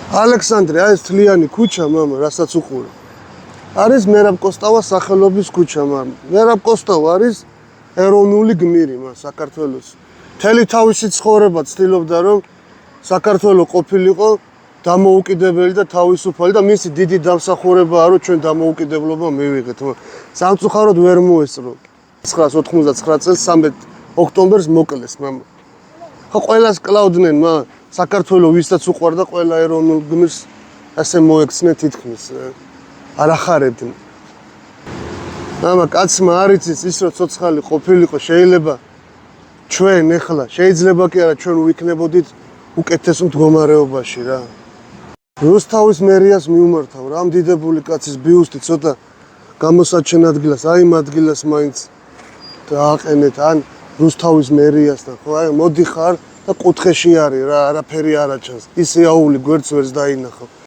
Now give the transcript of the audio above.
ალექსანდრე, ეს თლიანი ქუჩა, მამა, რასაც უყურე. არის მერაბ კოსტავას სახელობის ქუჩა, მამა. მერაბ კოსტავა არის ეროვნული გმირი, საქართველოს. მთელი თავისი ცხოვრება ცდილობდა, რომ საქართველო ყოფილიყო დამოუკიდებელი და თავისუფალი და მისი დიდი დამსახურებაა, რომ ჩვენ დამოუკიდებლობა მივიღეთ. სამწუხაროდ ვერ მოესწრო. 1999 წელს 13 ოქტომბერს მოკლეს, მამა. ხო ყველას კლავდნენ, საქართველოს ვისაც უყვარდა ყველა ეროვნულ გმირს ასე მოექცნენ თითქმის. არ ახარებდნენ. მამა, კაცმა არ იცის ის რომ ცოცხალი ყოფილიყო, შეიძლება ჩვენ ეხლა შეიძლება კი არა ჩვენ ვიქნებოდით უკეთეს მდგომარეობაში რა. რუსთავის მერიას მიუმართავ რა, ამ დიდებული კაცის ბიუსტი ცოტა გამოსაჩენ ადგილას, აი იმ ადგილას მაინც დააყენეთ, ან რუსთავის მერიასთან, ხო, აი მოდიხარ და კუთხეში არის რა, არაფერი არ აჩანს. ის იაული გვერდს ვერს დაინახავ.